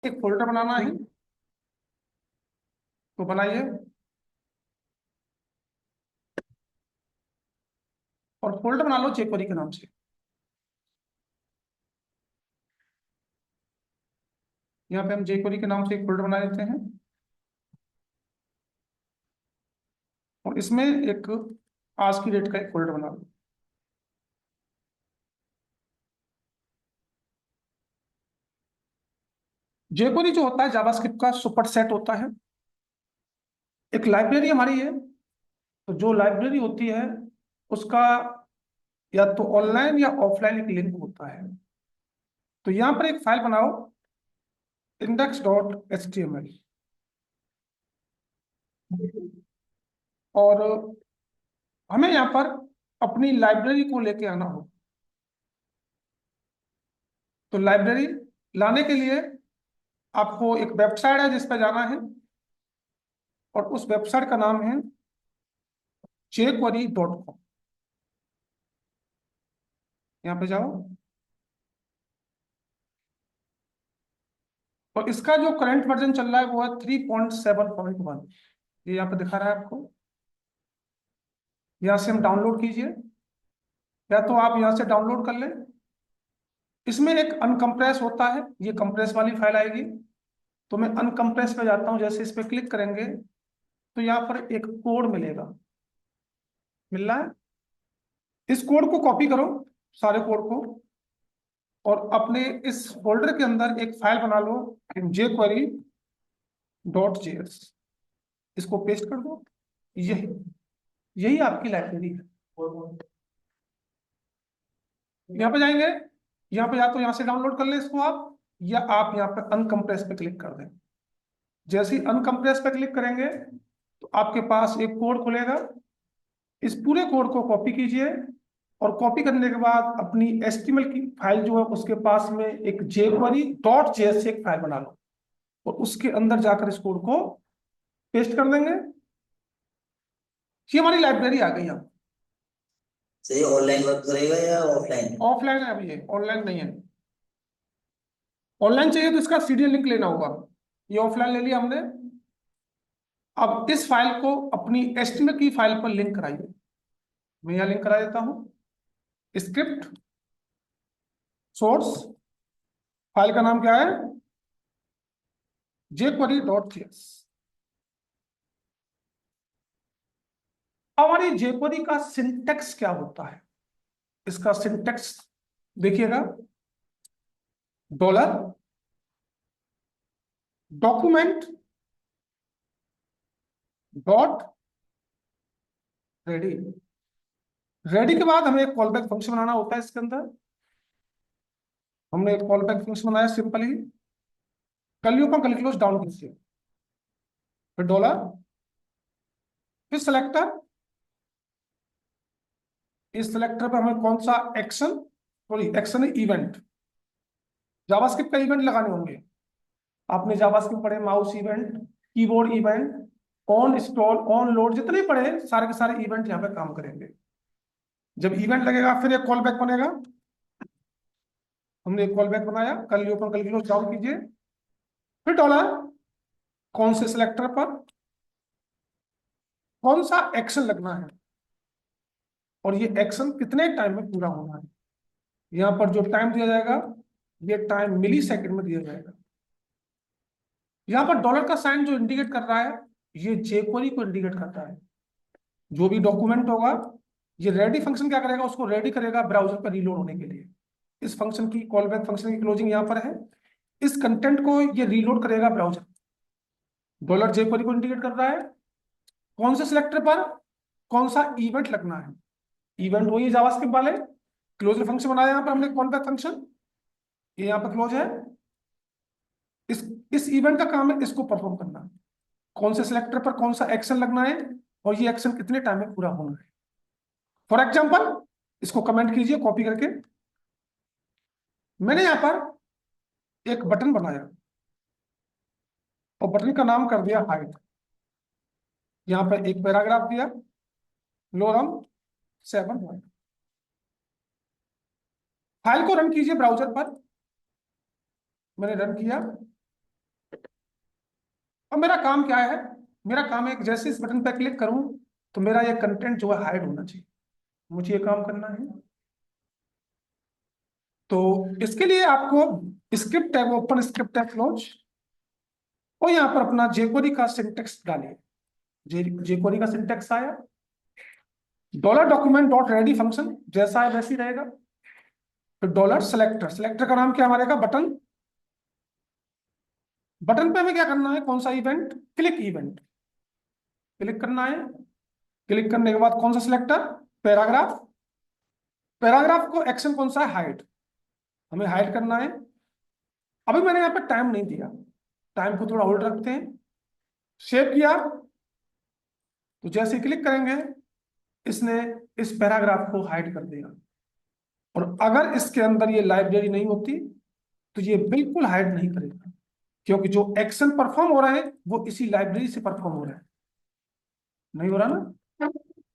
एक फोल्डर बनाना है तो बनाइए और फोल्डर बना लो jQuery के नाम से। यहाँ पे हम jQuery के नाम से एक फोल्डर बना लेते हैं और इसमें एक आज की डेट का एक फोल्डर बना लो। jQuery जो होता है जावास्क्रिप्ट का सुपर सेट होता है। एक लाइब्रेरी हमारी है, तो जो लाइब्रेरी होती है उसका या तो ऑनलाइन या ऑफलाइन एक लिंक होता है। तो यहाँ पर एक फाइल बनाओ index.html और हमें यहाँ पर अपनी लाइब्रेरी को लेके आना हो। तो लाइब्रेरी लाने के लिए आपको एक वेबसाइट है जिस पर जाना है और उस वेबसाइट का नाम है jQuery.com। यहाँ पे जाओ और इसका जो करंट वर्जन चल रहा है वो है 3.7.1। ये यहाँ पे दिखा रहा है आपको। यहाँ से हम डाउनलोड कीजिए या तो आप यहाँ से डाउनलोड कर लें। इसमें एक अनकम्प्रेस होता है, ये कंप्रेस वाली फाइल आएगी। तो मैं अनकम्प्रेस पे जाता हूँ, जैसे इस पे क्लिक करेंगे तो यहाँ पर एक कोड मिलेगा, मिल रहा है। इस कोड को कॉपी करो, सारे कोड को, और अपने इस फोल्डर के अंदर एक फाइल बना लो jQuery.js। इसको पेस्ट कर दो। यही यही आपकी लाइब्रेरी है। यहाँ पे जाएंगे, यहाँ पे या तो यहाँ से डाउनलोड कर ले इसको आप, या आप यहाँ पे अनकम्प्रेस पे क्लिक कर दें। जैसे ही अनकम्प्रेस पे क्लिक करेंगे तो आपके पास एक कोड खुलेगा। इस पूरे कोड को कॉपी कीजिए और कॉपी करने के बाद अपनी HTML की फाइल जो है उसके पास में एक jQuery.js से एक फाइल बना लो और उसके अंदर जाकर इस कोड को पेस्ट कर देंगे। ये हमारी लाइब्रेरी आ गई। यहाँ सही ऑनलाइन वर्क करेगा या ऑफलाइन? ऑफलाइन है, अभी ये ऑनलाइन नहीं है। ऑनलाइन चाहिए तो इसका सीरियल लिंक लेना होगा। ये ऑफलाइन ले लिया हमने। अब इस फाइल को अपनी HTML की फाइल पर लिंक कराइए। मैं यहाँ लिंक करा देता हूँ। स्क्रिप्ट सोर्स फाइल का नाम क्या है, jQuery.js। हमारी jQuery का सिंटेक्स क्या होता है, इसका सिंटेक्स देखिएगा। Dollar document dot ready. Ready के बाद हमें एक कॉल बैक फंक्शन बनाना होता है। इसके अंदर हमने एक कॉल बैक फंक्शन बनाया सिंपल ही। कलियों पर कल क्लोज डाउन कीजिए, फिर डॉलर, फिर सेलेक्टर। इस सेलेक्टर पर हमें कौन सा action, sorry action event, JavaScript का इवेंट लगाने होंगे। आपने जावास्क्रिप्ट पढ़े, mouse event, keyboard event, on install, on load, जितने पढ़े सारे के सारे इवेंट यहाँ पे काम करेंगे। जब इवेंट लगेगा फिर एक कॉल बैक बनेगा। हमने एक कॉल बैक बनाया, कल ओपन कल क्लोज डाउन कीजिए, फिर डॉलर, कौन से सिलेक्टर पर कौन सा एक्शन लगना है और ये एक्शन कितने टाइम में पूरा होना है। यहाँ पर जो टाइम दिया जाएगा ये टाइम मिली सेकेंड में दिया जाएगा। यहाँ पर डॉलर का साइन जो इंडिकेट कर रहा है ये jQuery को इंडिकेट करता है। जो भी डॉक्यूमेंट होगा ये रेडी फंक्शन क्या करेगा, उसको रेडी करेगा ब्राउजर पर रीलोड होने के लिए। इस फंक्शन की कॉल बैक फंक्शन की क्लोजिंग यहाँ पर है। इस कंटेंट को ये रीलोड करेगा ब्राउजर। डॉलर jQuery को इंडिकेट कर रहा है कौन से सिलेक्टर पर कौन सा इवेंट लगना है। इवेंट वही जावास्क्रिप्ट वाले क्लोजर फंक्शन बनाया यहाँ पर हमने, कॉल बैक फंक्शन, ये यहाँ पर क्लोज है। इस इवेंट का काम है इसको परफॉर्म करना, कौन से सिलेक्टर पर कौन सा एक्शन लगना है और ये एक्शन कितने टाइम में पूरा होना है। फॉर एग्जाम्पल इसको कमेंट कीजिए कॉपी करके। मैंने यहां पर एक बटन बनाया और बटन का नाम कर दिया हाइट। यहां पर एक पैराग्राफ दिया, लोरम 7। फाइल को रन कीजिए ब्राउजर पर। मैंने रन किया, अब मेरा काम क्या है, मेरा काम है कि जैसे इस बटन पर क्लिक करूं तो मेरा ये कंटेंट जो है हाइड होना चाहिए, मुझे ये काम करना है। तो इसके लिए आपको script tab open, script tab close, और यहाँ पर अपना जेक्वेरी का सिंटेक्स डालिए। जेक्वेरी का सिंटेक्स आया, dollar document dot ready function जैसा है वैसे ही रहेगा। फिर डॉलर सेलेक्टर, सेलेक्टर का नाम क्या हमारे का बटन, बटन पे हमें क्या करना है, कौन सा इवेंट, क्लिक इवेंट, क्लिक करना है। क्लिक करने के बाद कौन सा सिलेक्टर, पैराग्राफ, पैराग्राफ को एक्शन कौन सा है, हाइड, हमें हाइड करना है। अभी मैंने यहाँ पे टाइम नहीं दिया, टाइम को थोड़ा होल्ड रखते हैं। सेव किया, तो जैसे क्लिक करेंगे इसने इस पैराग्राफ को हाइड कर दिया। और अगर इसके अंदर ये लाइब्रेरी नहीं होती तो ये बिल्कुल हाइड नहीं करेगा, क्योंकि जो एक्शन परफॉर्म हो रहा है वो इसी लाइब्रेरी से परफॉर्म हो रहा है। नहीं हो रहा ना?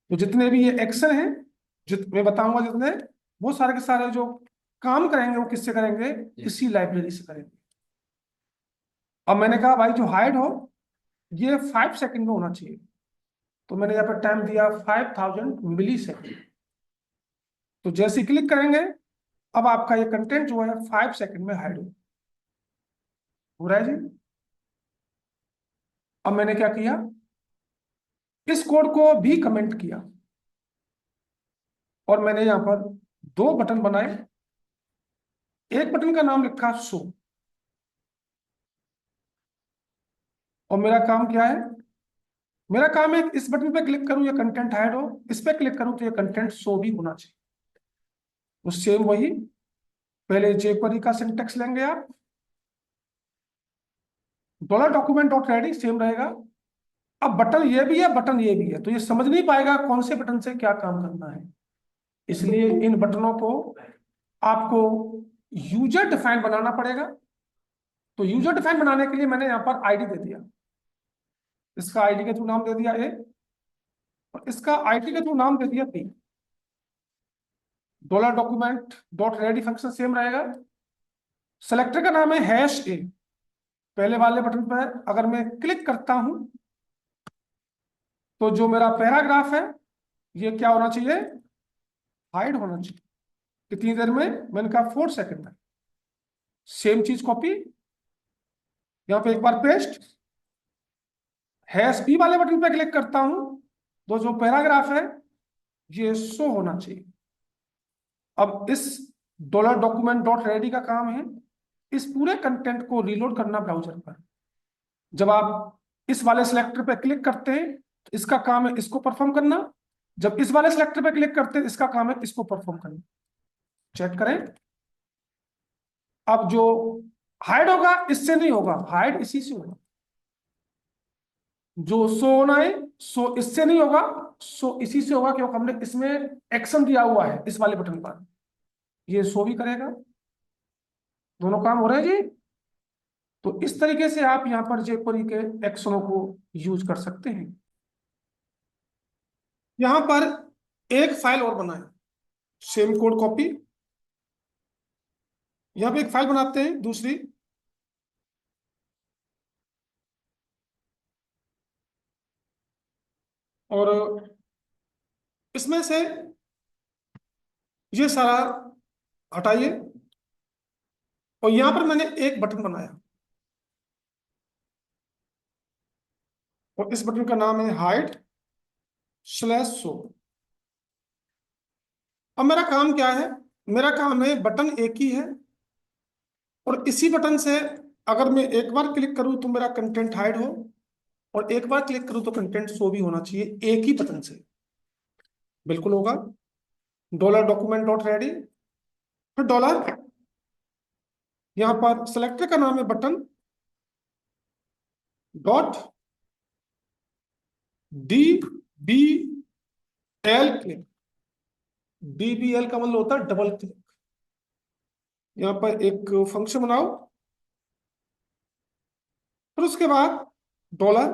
तो जितने भी ये एक्शन है, मैं बताऊंगा जितने, वो सारे के सारे जो काम करेंगे वो किससे करेंगे, इसी लाइब्रेरी से करेंगे। अब मैंने कहा भाई जो हाइड हो ये 5 सेकंड में होना चाहिए, तो मैंने यहाँ पर टाइम दिया 5000 मिली सेकंड। तो जैसे ही क्लिक करेंगे अब आपका ये कंटेंट जो है 5 सेकंड में हाइड हो रहा है जी। अब मैंने क्या किया, इस कोड को भी कमेंट किया, और मैंने यहां पर 2 बटन बनाए। एक बटन का नाम लिखा शो, और मेरा काम क्या है, मेरा काम है इस बटन पे क्लिक करूं ये कंटेंट हाइड हो, इस पे क्लिक करूं तो ये कंटेंट शो भी होना चाहिए। तो सेम वही, पहले jQuery का सिंटेक्स लेंगे आप, dollar document dot ready same रहेगा। अब बटन ये भी है, बटन ये भी है, तो ये समझ नहीं पाएगा कौन से बटन से क्या काम करना है। इसलिए इन बटनों को आपको यूजर डिफाइन बनाना पड़ेगा। तो यूजर डिफाइन बनाने के लिए मैंने यहाँ पर आईडी दे दिया, इसका आईडी के थ्रू नाम दे दिया ए, और इसका आईडी के थ्रू नाम दे दिया B. Dollar document dot ready function same रहेगा। सेलेक्टर का नाम है हैश ए, पहले वाले बटन पर अगर मैं क्लिक करता हूं तो जो मेरा पैराग्राफ है ये क्या होना चाहिए, हाइड होना चाहिए। कितनी देर में, मैंने कहा 4 सेकंड में। सेम चीज कॉपी, यहां पे एक बार पेस्ट, हैश बी वाले बटन पे क्लिक करता हूं तो जो पैराग्राफ है ये शो होना चाहिए। अब इस डॉलर डॉक्यूमेंट डॉट रेडी का काम है इस पूरे कंटेंट को रीलोड करना ब्राउजर पर। जब आप इस वाले सिलेक्टर पे क्लिक करते हैं तो इसका काम है इसको परफॉर्म करना, जब इस वाले सिलेक्टर पे क्लिक करते हैं इसका काम है इसको परफॉर्म करना। चेक करें, अब जो हाइड होगा इससे नहीं होगा, हाइड इसी से होगा। जो शो होना है शो इससे नहीं होगा, शो इसी से होगा, क्योंकि हमने इसमें एक्शन दिया हुआ है इस वाले बटन पर, ये शो भी करेगा। दोनों काम हो रहे हैं जी। तो इस तरीके से आप यहां पर jQuery के एक्शनों को यूज कर सकते हैं। यहां पर एक फाइल और बनाए, सेम कोड कॉपी, यहां पे एक फाइल बनाते हैं दूसरी, और इसमें से ये सारा हटाइए, और यहां पर मैंने एक बटन बनाया, और इस बटन का नाम है हाइड स्लैश शो। अब मेरा काम क्या है, मेरा काम है बटन एक ही है, और इसी बटन से अगर मैं एक बार क्लिक करूं तो मेरा कंटेंट हाइड हो, और एक बार क्लिक करूं तो कंटेंट शो भी होना चाहिए एक ही बटन से। बिल्कुल होगा। डॉलर डॉक्यूमेंट डॉट रेडी, फिर डॉलर, यहां पर सेलेक्टर का नाम है button dot D B L click, DBL का मतलब होता है डबल क्लिक। यहां पर एक फंक्शन बनाओ, फिर उसके बाद डॉलर,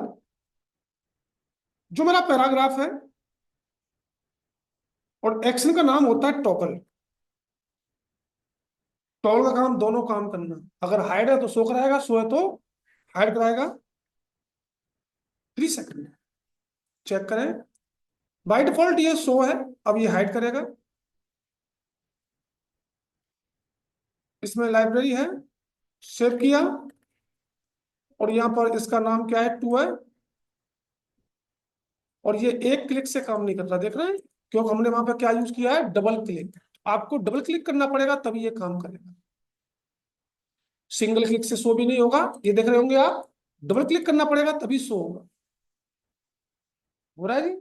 जो मेरा पैराग्राफ है, और एक्शन का नाम होता है टॉगल। टॉगल का काम दोनों काम करना, अगर हाइड है तो शो कराएगा, शो है तो हाइड कराएगा। 3 सेकंड। चेक करें, बाय डिफॉल्ट ये शो है, अब ये हाइड करेगा। इसमें लाइब्रेरी है, सेव किया, और यहां पर इसका नाम क्या है, 2 है। और ये एक क्लिक से काम नहीं कर रहा, देख रहे हैं, क्योंकि हमने वहां पर क्या यूज किया है, डबल क्लिक। आपको डबल क्लिक करना पड़ेगा तभी ये काम करेगा, सिंगल क्लिक से शो भी नहीं होगा। ये देख रहे होंगे आप, डबल क्लिक करना पड़ेगा तभी शो होगा। हो रहा है जी।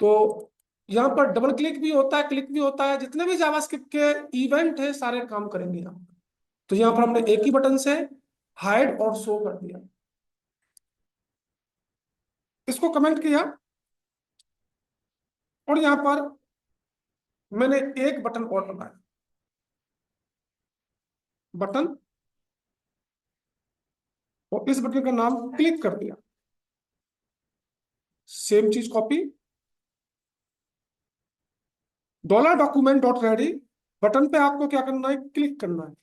तो यहाँ पर डबल क्लिक भी होता है, क्लिक भी होता है, जितने भी जावास्क्रिप्ट के इवेंट है सारे काम करेंगे यहाँ। तो यहाँ पर हमने एक ही बटन से हाइड और शो कर दिया। इसको कमेंट किया, और यहाँ पर मैंने एक बटन और बनाया, बटन, और इस बटन का नाम क्लिक कर दिया। सेम चीज कॉपी, $document.ready, बटन पे आपको क्या करना है, क्लिक करना है।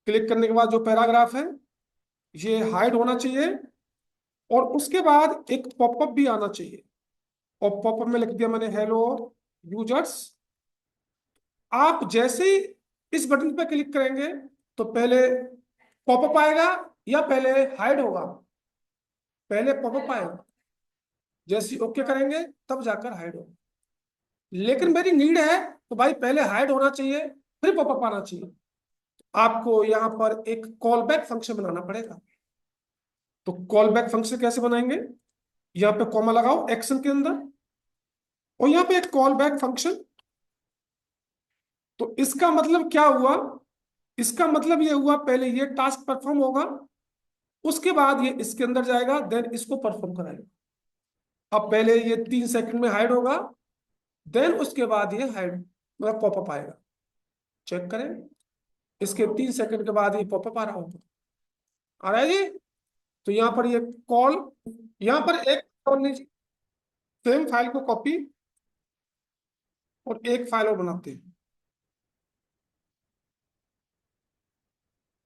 क्लिक करने के बाद जो पैराग्राफ है ये हाइड होना चाहिए, और उसके बाद एक पॉपअप भी आना चाहिए। और पॉपअप में लिख दिया मैंने, हेलो यूजर्स। आप जैसे ही इस बटन पर क्लिक करेंगे तो पहले पॉपअप आएगा या पहले हाइड होगा, पहले पॉपअप आएगा, जैसे ओके करेंगे तब जाकर हाइड होगा। लेकिन मेरी नीड है तो भाई पहले हाइड होना चाहिए फिर पॉपअप आना चाहिए। आपको यहाँ पर एक कॉल बैक फंक्शन बनाना पड़ेगा। तो कॉल बैक फंक्शन कैसे बनाएंगे, यहाँ पे कॉमा लगाओ एक्शन के अंदर, और यहाँ पे एक कॉल बैक फंक्शन। तो इसका मतलब क्या हुआ, इसका मतलब ये हुआ, पहले ये टास्क परफॉर्म होगा, उसके बाद ये इसके अंदर जाएगा, देन इसको परफॉर्म कराएगा। अब पहले ये 3 सेकंड में हाइड होगा, देन उसके बाद ये हाइड मतलब पॉपअप आएगा। चेक करें, इसके 3 सेकंड के बाद ये पॉपअप आ रहा होगा, आ रहा है जी। तो यहाँ पर ये कॉल, यहाँ पर एक कॉल लीजिए, सेम फाइल को कॉपी और एक फाइल और बनाते हैं।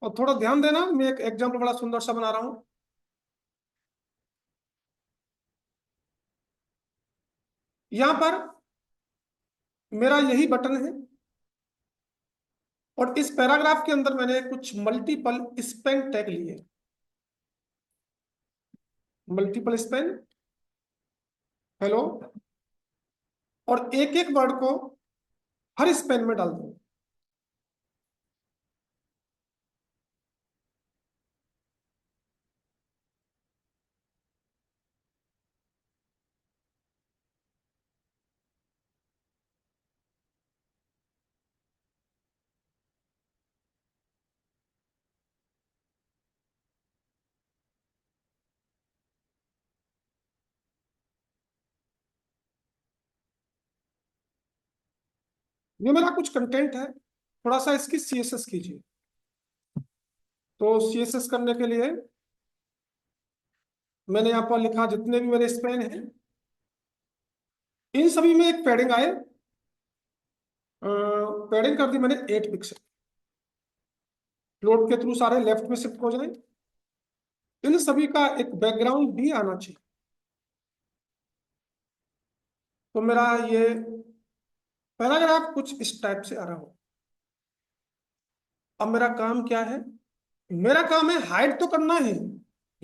और थोड़ा ध्यान देना, मैं एक एग्जाम्पल बड़ा सुंदर सा बना रहा हूं। यहां पर मेरा यही बटन है, और इस पैराग्राफ के अंदर मैंने कुछ मल्टीपल स्पेन टैग लिए, मल्टीपल स्पेन, हेलो, और एक एक वर्ड को हर स्पेन में डाल दूं। ये मेरा कुछ कंटेंट है, थोड़ा सा इसकी सीएसएस कीजिए। तो सीएसएस करने के लिए मैंने यहाँ पर लिखा जितने भी मेरे स्पेन हैं, इन सभी में एक पैडिंग आए, पैडिंग कर दी मैंने 8 पिक्सल, फ्लोट के थ्रू सारे लेफ्ट में शिफ्ट हो जाए। इन सभी का एक बैकग्राउंड भी आना चाहिए। तो मेरा ये पैराग्राफ कुछ इस टाइप से आ रहा हो। अब मेरा काम क्या है, मेरा काम है हाइड तो करना है,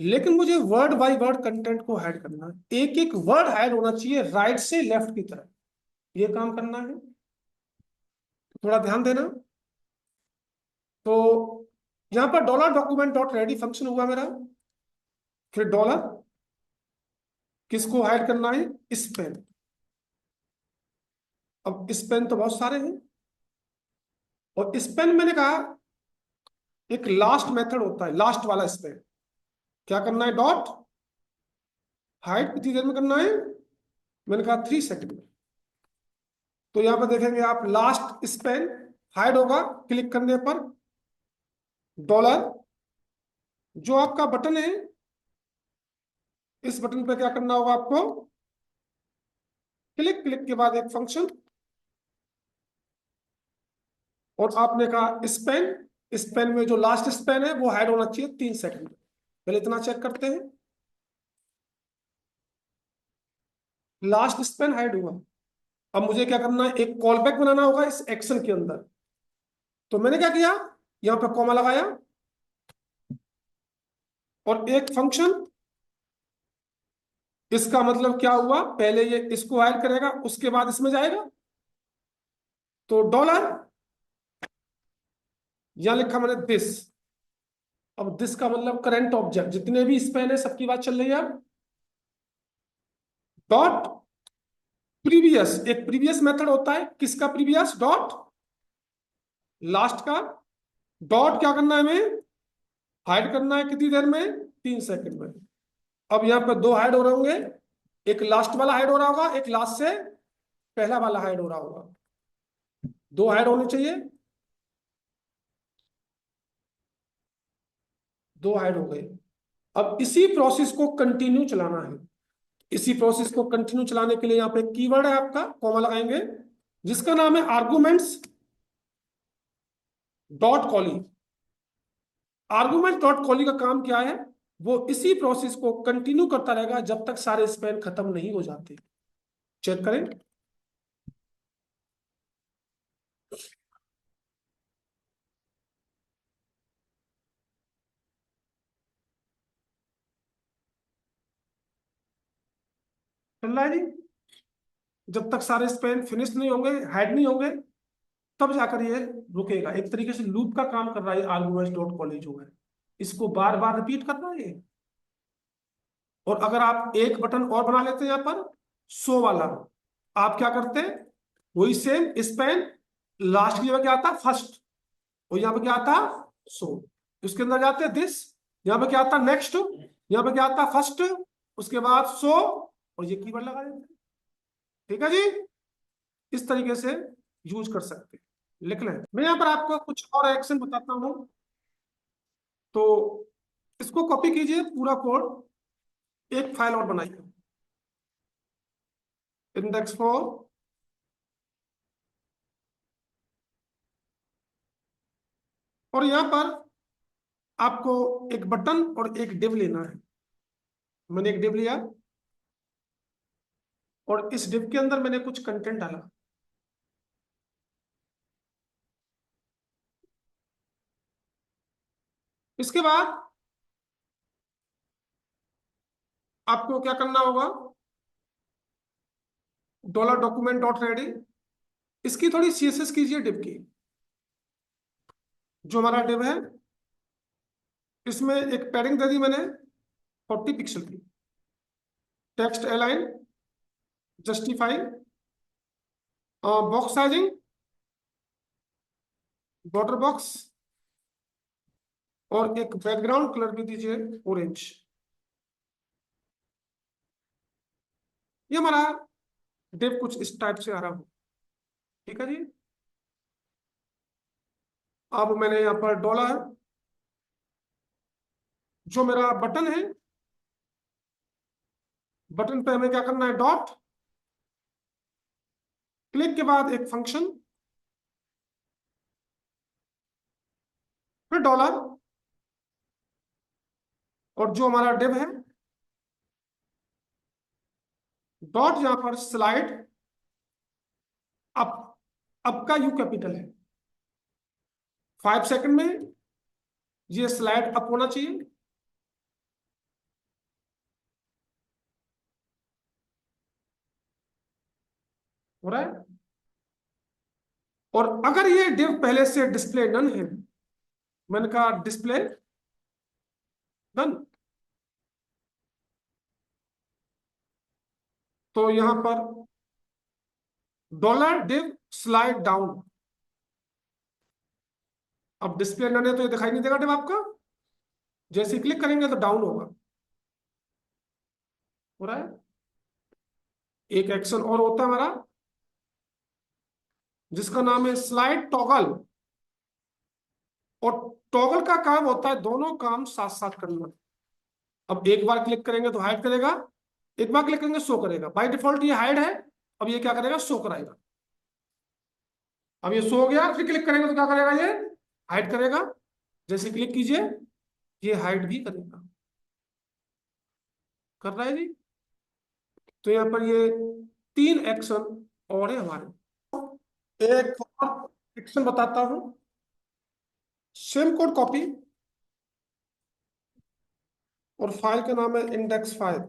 लेकिन मुझे वर्ड बाय वर्ड कंटेंट को हाइड करना है, एक एक वर्ड हाइड होना चाहिए राइट से लेफ्ट की तरफ, ये काम करना है। थोड़ा ध्यान देना। तो यहाँ पर $document.ready फंक्शन हुआ मेरा, फिर डॉलर, किसको हाइड करना है, स्पेन। अब स्पेन तो बहुत सारे हैं, और स्पेन मैंने कहा एक लास्ट मेथड होता है, लास्ट वाला स्पेन। क्या करना है, डॉट हाइड कितनी देर में करना है, मैंने कहा 3 सेकंड में। तो यहां पर देखेंगे आप, लास्ट स्पेन हाइड होगा क्लिक करने पर, डॉलर, जो आपका बटन है, इस बटन पे क्या करना होगा आपको, क्लिक, क्लिक के बाद एक फंक्शन, और आपने कहा स्पेन, स्पेन में जो लास्ट स्पेन है वो हाइड होना चाहिए 3 सेकंड में। पहले इतना चेक करते हैं। लास्ट स्पैन हाइड हुआ। अब मुझे क्या करना है, एक कॉल बैक बनाना होगा इस एक्शन के अंदर। तो मैंने क्या किया, यहां पे कॉमा लगाया और एक फंक्शन। इसका मतलब क्या हुआ, पहले ये इसको हायर करेगा उसके बाद इसमें जाएगा। तो डॉलर, यहां लिखा मैंने दिस। अब दिस का मतलब करंट ऑब्जेक्ट, जितने भी स्पैन है सबकी बात चल रही है। डॉट प्रीवियस, एक प्रीवियस मेथड होता है, किसका प्रीवियस, डॉट लास्ट का। डॉट क्या करना है हमें, हाइड करना है कितनी देर में, 3 सेकंड में। अब यहाँ पे दो हाइड हो रहे होंगे, एक लास्ट वाला हाइड हो रहा होगा, एक लास्ट से पहला वाला हाइड हो रहा होगा। दो हाइड होने चाहिए, दो हाइड हो गए। अब इसी प्रोसेस को कंटिन्यू चलाना है। इसी प्रोसेस को कंटिन्यू चलाने के लिए यहाँ पे कीवर्ड है आपका, कॉमा लगाएंगे, जिसका नाम है आर्गुमेंट्स डॉट कॉली। आर्गुमेंट डॉट कॉली का काम क्या है, वो इसी प्रोसेस को कंटिन्यू करता रहेगा जब तक सारे स्पैन खत्म नहीं हो जाते। चेक करें। चल रहा है जी। जब तक सारे स्पैन फिनिश नहीं होंगे, हाइड नहीं होंगे, तब जाकर ये रुकेगा। एक तरीके से लूप का काम कर रहा है आर्गुमेंट्स डॉट कॉली जो है, इसको बार बार रिपीट करना है ये। और अगर आप एक बटन और बना लेते हैं यहाँ पर, शो वाला, आप क्या करते हैं, वही सेम स्पैन, लास्ट की जगह क्या आता फर्स्ट, और यहाँ पे क्या आता शो, उसके अंदर जाते हैं दिस, यहाँ पे क्या आता नेक्स्ट, यहाँ पे क्या आता फर्स्ट, उसके बाद शो, और ये कीवर्ड लगा देते हैं। ठीक है जी, इस तरीके से यूज कर सकते हैं। लिख लें, मैं यहाँ पर आपको कुछ और एक्शन बताता हूँ। तो इसको कॉपी कीजिए पूरा कोड, एक फाइल और बनाइए, इंडेक्स 4, और यहां पर आपको एक बटन और एक डिव लेना है। मैंने एक डिव लिया और इस डिव के अंदर मैंने कुछ कंटेंट डाला। इसके बाद आपको क्या करना होगा, डॉलर डॉक्यूमेंट डॉट रेडी, इसकी थोड़ी सीएसएस कीजिए डिव की। जो हमारा डिव है, इसमें एक पैडिंग दे दी मैंने 40 पिक्सल की, text align, justify, box sizing, border box, और एक बैकग्राउंड कलर भी दीजिए ऑरेंज। ये हमारा डिव कुछ इस टाइप से आ रहा हो। ठीक है जी। अब मैंने यहाँ पर डॉलर, जो मेरा बटन है, बटन पे हमें क्या करना है, डॉट क्लिक के बाद एक फंक्शन, फिर डॉलर, और जो हमारा डिव है, डॉट यहां पर स्लाइड अप। अप का यू कैपिटल है, 5 सेकंड में ये स्लाइड अप होना चाहिए। हो रहा है। और अगर ये डिव पहले से डिस्प्ले नन है, मैंने कहा डिस्प्ले नन, तो यहां पर डॉलर डिव स्लाइड डाउन। अब डिस्प्ले नन है तो ये दिखाई नहीं देगा डिव आपका, जैसे क्लिक करेंगे तो डाउन होगा। हो रहा है। एक एक्शन और होता है हमारा, जिसका नाम है स्लाइड टॉगल। और टॉगल का काम होता है दोनों काम साथ साथ करना। अब एक बार क्लिक करेंगे तो हाइड करेगा, एक बार क्लिक करेंगे शो करेगा। बाय डिफॉल्ट ये हाइड है, अब ये क्या करेगा, शो कराएगा। अब ये शो हो गया, फिर क्लिक करेंगे तो क्या करेगा, ये हाइड करेगा। जैसे क्लिक कीजिए ये हाइड भी करेगा। कर रहा है जी। तो यहाँ पर ये 3 एक्शन और है हमारे। एक और एक्शन बताता हूं, सेम कोड कॉपी, और फाइल का नाम है इंडेक्स फाइल।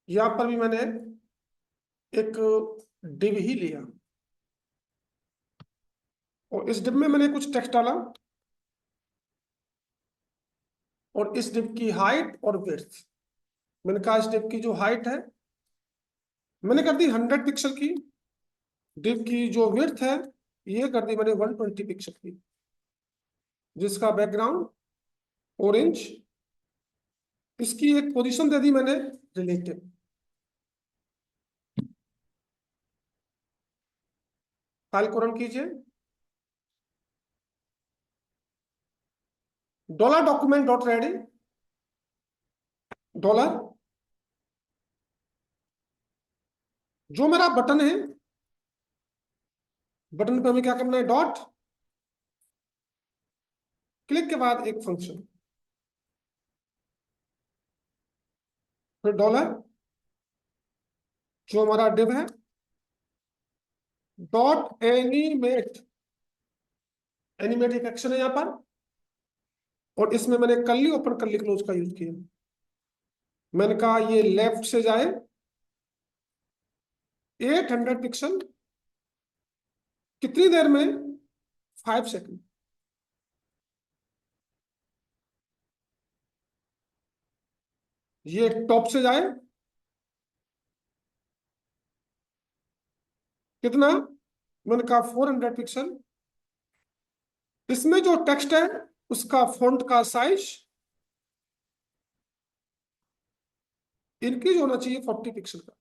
यहां पर भी मैंने एक डिव ही लिया, और इस डिव में मैंने कुछ टेक्स्ट डाला, और इस डिव की हाइट और विड्थ, मैंने कहा इस डिव की जो हाइट है मैंने कर दी 100 पिक्सल की, डिव की जो विड्थ है ये कर दी मैंने 120 पिक्सल की, जिसका बैकग्राउंड ऑरेंज, इसकी एक पोजीशन दे दी मैंने रिलेटिव। फाइल को रन कीजिए, dollar document dot ready, dollar जो मेरा बटन है, बटन पे हमें क्या करना है, डॉट, क्लिक के बाद एक फंक्शन, फिर डॉलर जो हमारा डिव है, डॉट एनिमेट, एनिमेट एक एक्शन है यहां पर, और इसमें मैंने कर्ली ओपन कर्ली क्लोज का यूज किया। मैंने कहा ये लेफ्ट से जाए 800 पिक्सल, कितनी देर में, 5 सेकंड। ये टॉप से जाए कितना, मैंने कहा 400 पिक्सल। इसमें जो टेक्स्ट है उसका फॉन्ट का साइज इंक्रीज होना चाहिए 40 पिक्सल का।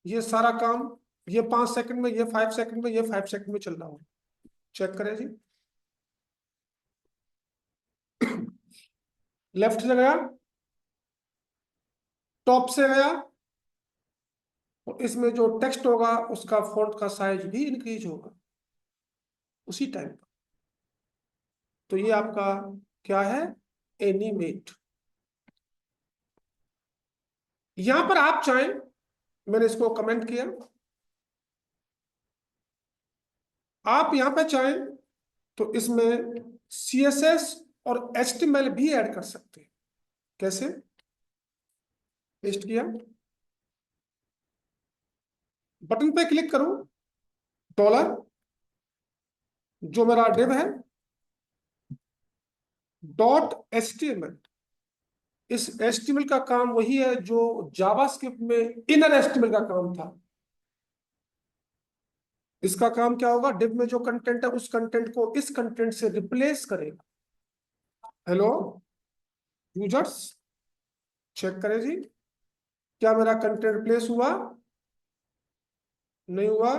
ये सारा काम, ये 5 सेकंड में, ये 5 सेकंड में, ये 5 सेकंड में चल रहा हो। चेक करें जी, लेफ्ट से गया, टॉप से गया, और इसमें जो टेक्स्ट होगा उसका फॉन्ट का साइज भी इंक्रीज होगा उसी टाइम पर। तो ये आपका क्या है, एनिमेट। यहां पर आप चाहें, मैंने इसको कमेंट किया, आप यहां पे चाहें तो इसमें CSS और HTML भी ऐड कर सकते हैं। कैसे, पेस्ट किया, बटन पे क्लिक करूं, डॉलर जो मेरा डिव है, डॉट HTML, इस HTML का काम वही है जो जावास्क्रिप्ट में इनर HTML का काम था। इसका काम क्या होगा, डिव में जो कंटेंट है उस कंटेंट को इस कंटेंट से रिप्लेस करेगा। हेलो यूजर्स, चेक करें जी, क्या मेरा कंटेंट रिप्लेस हुआ, नहीं हुआ।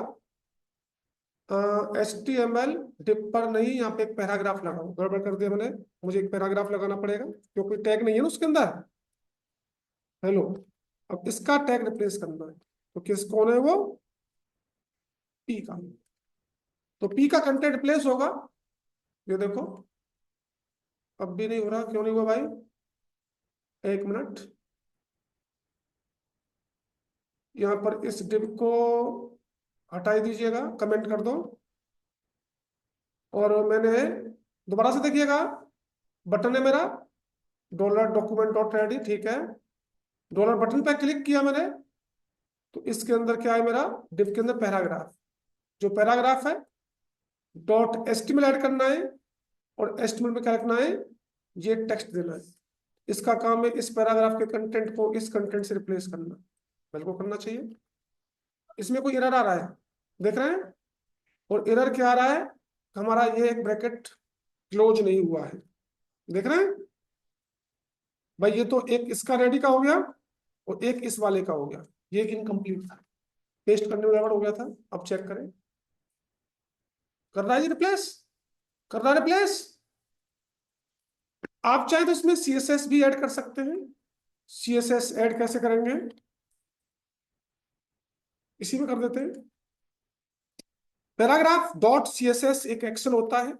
HTML डिव पर नहीं, यहाँ पे एक पैराग्राफ लगाओ, गड़बड़ कर दिया मैंने, मुझे एक पैराग्राफ लगाना पड़ेगा क्योंकि टैग नहीं है ना उसके अंदर। हेलो, अब इसका टैग रिप्लेस करना है, तो किस कौन है वो, पी का। तो पी का कंटेंट रिप्लेस होगा, ये देखो, अब भी नहीं हो रहा, क्यों नहीं हुआ भाई, एक मिनट। यहाँ पर इस डिव को हटा ही दीजिएगा, कमेंट कर दो, और मैंने दोबारा से देखिएगा, बटन है मेरा डॉलर डॉक्यूमेंट डॉट रेडी, ठीक है, डॉलर बटन पे क्लिक किया मैंने, तो इसके अंदर क्या है, मेरा डिव के अंदर पैराग्राफ, जो पैराग्राफ है डॉट एचटीएमएल ऐड करना है, और एचटीएमएल में क्या रखना है, ये टेक्स्ट देना है। इसका काम है इस पैराग्राफ के कंटेंट को इस कंटेंट से रिप्लेस करना, बिल्कुल करना चाहिए। इसमें कोई एरर आ रहा है, देख रहे हैं, और एरर क्या आ रहा है, हमारा ये एक ब्रैकेट क्लोज नहीं हुआ है, देख रहे हैं भाई, ये तो एक इसका रेडी का हो गया और एक इस वाले का हो गया, ये इनकम्प्लीट था, पेस्ट करने में गड़बड़ हो गया था। अब चेक करें, कर रहा है जी रिप्लेस, कर रहा है रिप्लेस। आप चाहे तो इसमें CSS भी ऐड कर सकते हैं। CSS ऐड कैसे करेंगे, इसी में कर देते हैं, पैराग्राफ डॉट CSS एक एक्शन होता है,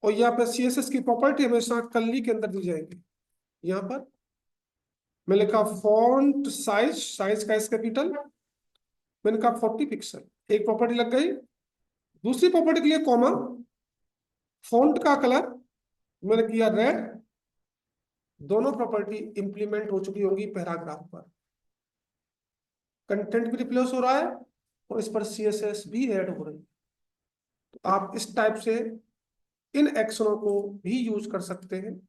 और यहाँ पे CSS की प्रॉपर्टी हमेशा कर्ली के अंदर दी जाएगी। यहाँ पर मैं लिखा फॉन्ट साइज, साइज का एस कैपिटल, मैंने कहा 40 पिक्सल, एक प्रॉपर्टी लग गई। दूसरी प्रॉपर्टी के लिए कॉमा, फॉन्ट का कलर मैंने किया रेड। दोनों प्रॉपर्टी इंप्लीमेंट हो चुकी होंगी पैराग्राफ पर, कंटेंट भी रिप्लेस हो रहा है और इस पर सीएसएस भी ऐड हो रही है। तो आप इस टाइप से इन एक्शनों को भी यूज कर सकते हैं